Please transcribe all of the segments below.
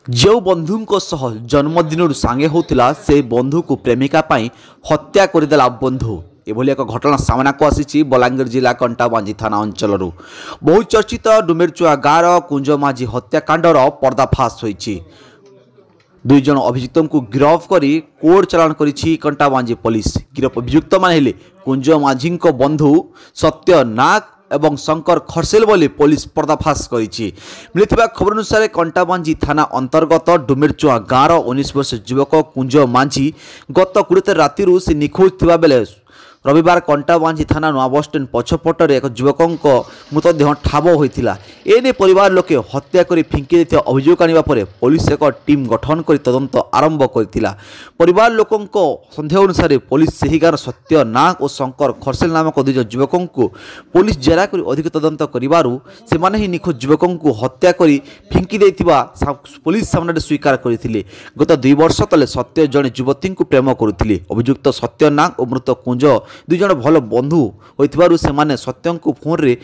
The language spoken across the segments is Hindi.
जो बंधु सह जन्मदिन सांगे होता से बंधु को प्रेमिका पाई हत्या करदेला बंधु एभली एक घटना सामना को आसी बलांगीर जिला कंटाबांजी थाना अंचल बहुचर्चित डुमेरचुआ गाँव कुंजमाझी हत्याकांडर पर्दाफाश होईछि। दुई जन अभियुक्त को गिरफ्त कर कोर्ट चालाण करिछि कंटाबांजी पुलिस। गिरफ अभियुक्त माने कुंजमाझी बंधु सत्य नाग एवं शंकर खरसेल बोली पुलिस पर्दाफाश करिछि। मिलिथिबा खबर अनुसार कंटाबांजी थाना अंतर्गत डुमेरचुआ गाँव 19 वर्ष युवक कुंज माझी गत 20 राति से निखोज थिबा बेले रविवार कंटाबांजी थाना नवा बस स्टैंड पछपटर एक युवक मृतदेह ठाब होता। एने परिवार लोके हत्या कर फिंकी देथिबा अभियोग आनिबा परे पुलिस एक टीम गठन कर तदंत आरंभ करथिला। परिवार लोकंको संदेह अनुसार पुलिस सही गाँव सत्य नाग और शंकर खरसेल नामक दुई जन युवक को पुलिस जेरा कर अधिक तदंत करिबारु सेमाने ही निखोज युवक को हत्या कर फिंकी देथिबा पुलिस सामने स्वीकार करथिले। गत 2 वर्ष तले सत्य जड़े युवती को प्रेम करुथिले। अभियुक्त सत्य नाग और मृत कुंज दुई जन भल बंधु होइथिबारु सेमाने सत्यं को फोन रे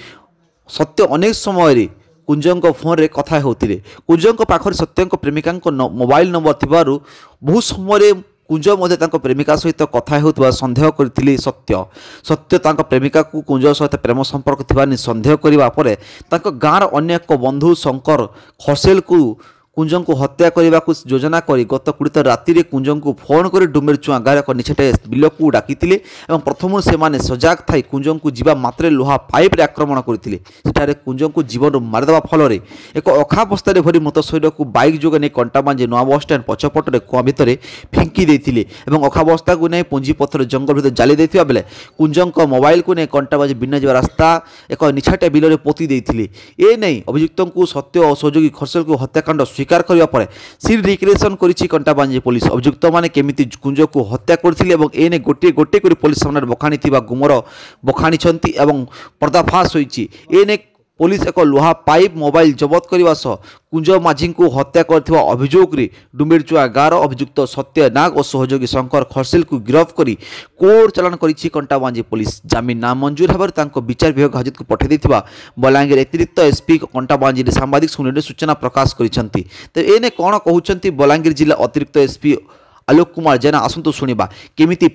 सत्य अनेक समय कुंजं फोन रे कथा होतिले। कुंजं पाखर सत्यं प्रेमिका मोबाइल नंबर थिबारु बहु समय कुंज प्रेमिका सहित कथा होता संदेह करथिले। सत्य तांको प्रेमिका को कुंज सहित प्रेम संपर्क थिबा संदेह करिबा परे तांको गाँर अन्य एक बंधु शंकर खरसेल को कुंजं को हत्या करने को योजना कर गत 20 राति कुंजं को फोन कर डुमेरचुआ गाँव एक निछटे बिल को डाकिथिले एवं प्रथम से माने सजाग थाई कुंजं को जीवा मात्रे लुहा पाइप रे आक्रमण करथिले। सेठारे कुंजं को जीवन मारिदेवा फल एक अखावस्था भरी मृत शरीर को बाइक जोगे नहीं कंटाबांजी नवा बस स्टैंड पछपटे कुआ भितर फिंकी देथिले एवं अखावस्था को नहीं पुंजी पत्थर जंगल भितर जाली देथिबा बेले कुंजं मोबाइल को नहीं कंटाबांजी बिना जीवा रास्ता एक निछाटे बिल पोती देथिले। ए नहीं अभियुक्त को सत्य और सहयोगी खरसेल को हत्याकांड स्वीकार करिया परे सील रिक्रिएशन करिछि कंटाबांजी पुलिस। अभियुक्त माने केमिति कुंज को हत्या करथिले एवं एने गोटे गोटे करी पुलिस सामने बखाणी थिबा गुमर बखाणी छंती एवं पर्दाफाश होईछि। एने पुलिस एक लुहा पाइप मोबाइल जबत करने सह कुंज माझी को हत्या करथिबा अभियोग रे डुमेरचुआ गाँव अभियुक्त सत्य नाग और सहयोगी शंकर खरसेल को गिरफ्त कर कोर्ट चालाण करिछि कंटाबांजी पुलिस। जमीन नामंजूर हेबार तांको विचार विभाग हाजत को पठाई देथिबा बलांगीर अतिरिक्त एसपी कंटाबांजी रे सांबादिक सुनिले सूचना प्रकाश करिसंती। तो एने कोन कहउचंती बलांगीर जिला अतिरिक्त एसपी आलोक कुमार जेना आसंतु सुनिबा केमिति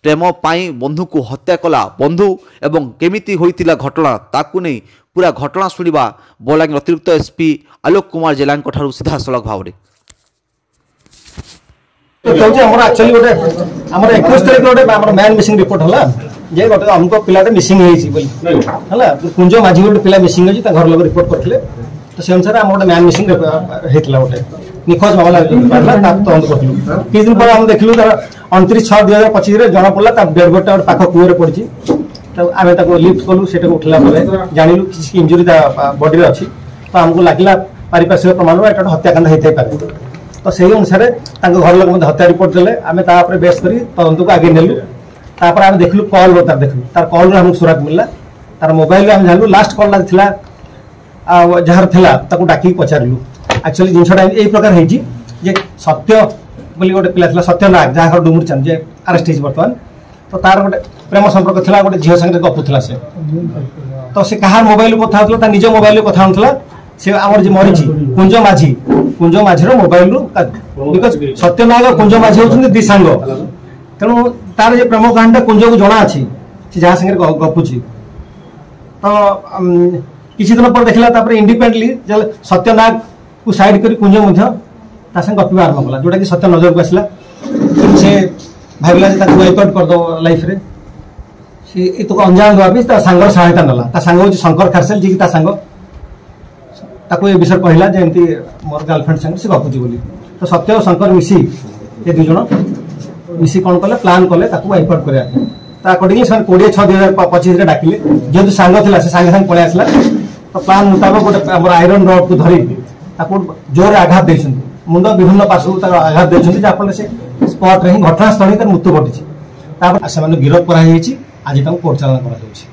प्रेम पाई बंधु को हत्या कला बंधु एवं केमिति होइतिला घटना ताकू नहीं पूरा घटना सुनिबा बलांगीर अतिरिक्त एसपी आलोक कुमार जेलांको ठारू सीधा सड़क भाव रे हमर एक्चुअली गोटे हमर 21 तारिख गोटे हमर मैन मिसिंग रिपोर्ट हला जे गोटे हमको पिलाटे मिसिंग हेछि बोली हला कुंज माझी गोटे पिला मिसिंग हेछि ता घर लोग रिपोर्ट करथिले तो से अनुसार हम गोटे मैन मिसिंग हेतला गोटे निखोज मामला पारला ता तो हम करथिलु। किछ दिन पर हम देखलु तार 29/6/2025 रे जना पड़ला ता डेड बॉडी और पाखो कुएर पड़छि तो आमे ताको लिफ्ट कलु सेटा उठला परे जानिलु किछ इंजुरी ता बॉडी रे अछि तो हमको लागिला पारिपार्श्विक प्रमाण एटा हत्याकांड हेतै पारे तो सही अनुसार घर लोग मत हत्या रिपोर्ट देले आमे ता ऊपर बेस करी तदंत को आगे नेलु तापर आमे देखलु कॉल तार देखलु तार कॉल रे हमको सुराग मिलला तार मोबाइल रे हम जानलु लास्ट कॉल लागथिला जहार थिला ताको डाकी पचारलु एक्चुअली जिनसटा एई प्रकार हेजी जे सत्य बोली गोटे पिला थिला सत्य नाग जहार डुमुर चंद जे अरेस्ट हेज वर्तमान तो तार गोटे प्रेम संपर्क थिला गोटे झियो संगे गपुथला से तो से कहार मोबाइल को कथा होतला ता निज मोबाइल को कथा होतला से आमर जे मरिछि कुंज माझीर मोबाइल रु बिकज सत्य नाग और कुंज माझी होछन दि सांग तेणु तार जे प्रेम कहानी कुंज को जना अछि से जहा संगे गपुछि तो किछि दिन पर देखला तापर इंडिपेंडेंटली सत्य नाग को साइड करी कुंज मध्य ता संग गपिबा आरंभ कला जोटा कि सत्य नजर को आसला से भाबिला जे ताको वाइप आउट कर दो लाइफ रे से ए तो अनजान वापिस ता संग सहायता नला ता संग हो शंकर खरसेल जी ता संग ताको ए विषय कहला जे एंती मोर गर्लफ्रेंड संग से गपुजी बोली तो सत्य और शंकर मिसी ए दुई जन मिसी कोन कले प्लान कले ताको वाइप आउट करे ता अकॉर्डिंगली सन 26/6/2025 रे डाकिले जेतु सांग थिला से सांग संग पळे आसला तो प्लान मुताबिक गोटे हमर आयरन रॉड को धरी ताको जोर आघात देछन मुंड विभिन्न पार्श्व तार आघात देछन जे आपले से स्पॉट रे घटनास्थली तर मृत्यु घटिछि तापर से माने गिरफ करा हेछि आज ताको कोर्ट चालान करा होछि।